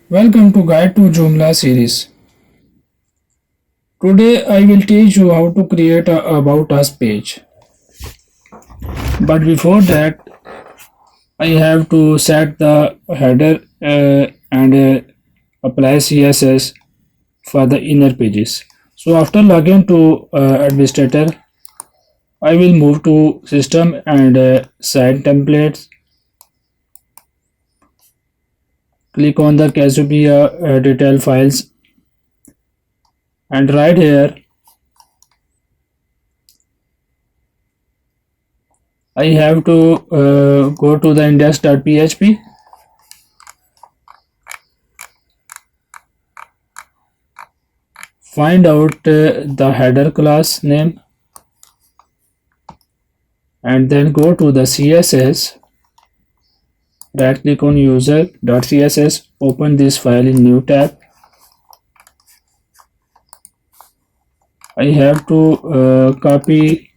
Welcome to Guide to Joomla series. Today I will teach you how to create a About Us page. But before that, I have to set the header and apply CSS for the inner pages. So after logging to administrator, I will move to system and site templates. Click on the Cassiopeia detail files, and right here I have to go to the index.php, find out the header class name, and then go to the CSS, right click on user.css, open this file in new tab. I have to copy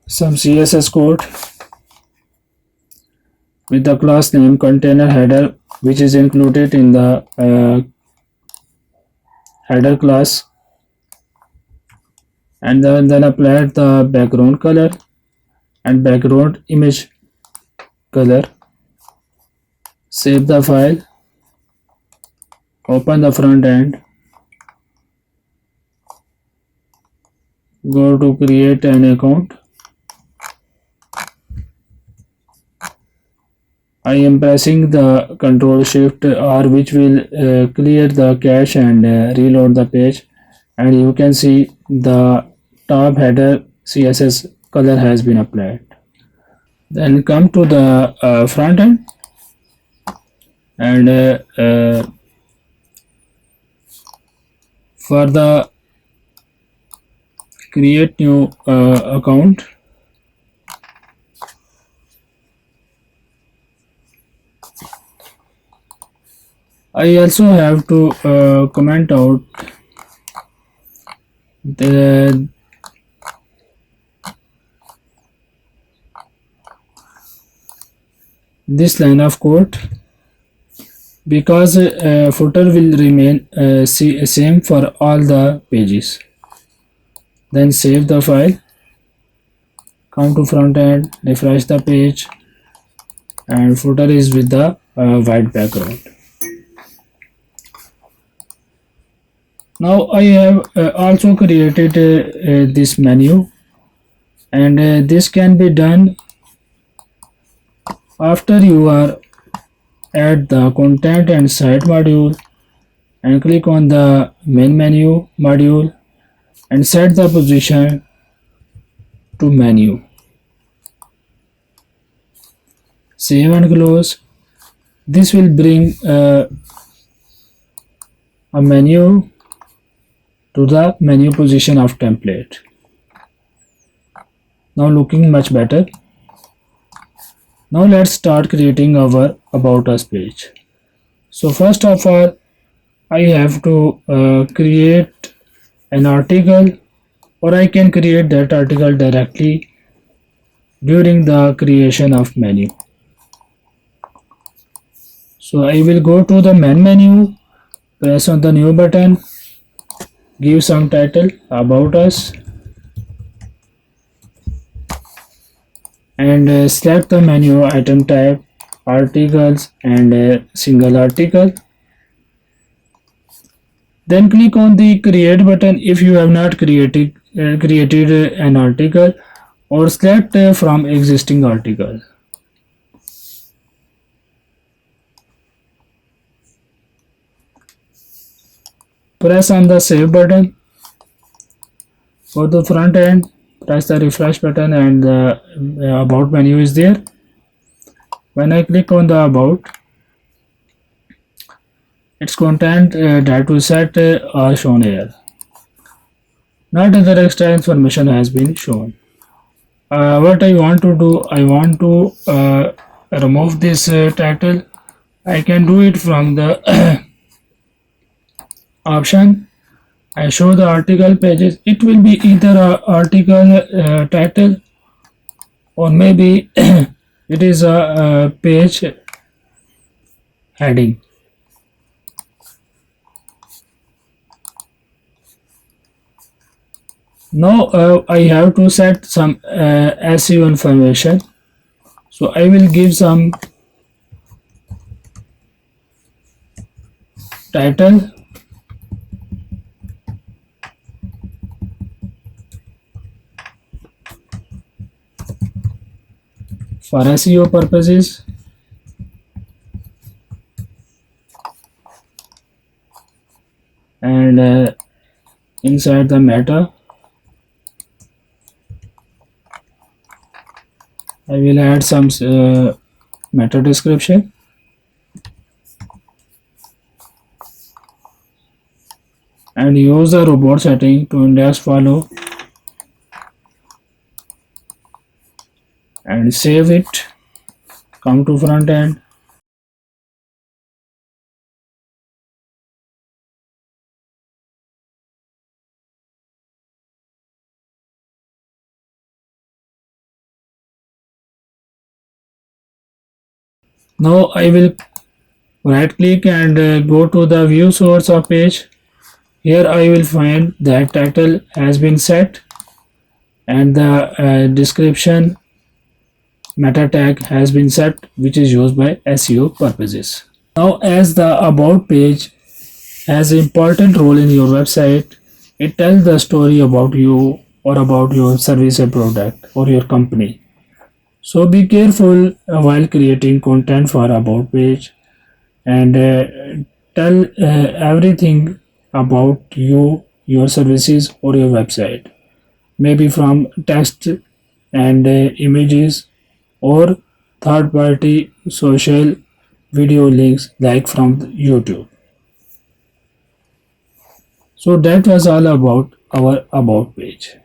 some CSS code with the class name container header, which is included in the header class, and then apply the background color and background image color. Save the file, open the front end, go to create an account. I am pressing the Ctrl Shift R, which will clear the cache and reload the page, and you can see the top header CSS color has been applied. Then come to the front end and for the create new account, I also have to comment out this line of code, because footer will remain same for all the pages. Then save the file, come to front end, refresh the page, and footer is with the white background. Now I have also created this menu, and this can be done after you are at the content and site module, and click on the main menu module and set the position to menu. Save and close. This will bring a menu to the menu position of template. Now looking much better. Now let's start creating our About Us page. So first of all, I have to create an article, or I can create that article directly during the creation of menu. So I will go to the main menu, press on the new button, give some title About Us, and select the menu item type, articles, and single article. Then click on the create button if you have not created an article, or select from existing article. Press on the save button, go to front end, press the refresh button, and the about menu is there. When I click on the about, its content that we set are shown here. Not other extra information has been shown. What I want to do, I want to remove this title. I can do it from the option I show the article pages. It will be either a article title, or maybe it is a page heading. Now I have to set some SEO information. So I will give some title, for SEO purposes, and inside the meta I will add some meta description, and use the robot setting to index follow, and save it. Come to front end. Now I will right click and go to the view source of page. Here I will find that title has been set, and the description meta tag has been set, which is used by SEO purposes. Now, as the about page has an important role in your website, it tells the story about you or about your service or product or your company. So be careful while creating content for about page, and tell everything about you, your services, or your website, maybe from text and images, or third party social video links like from YouTube. So that was all about our about page.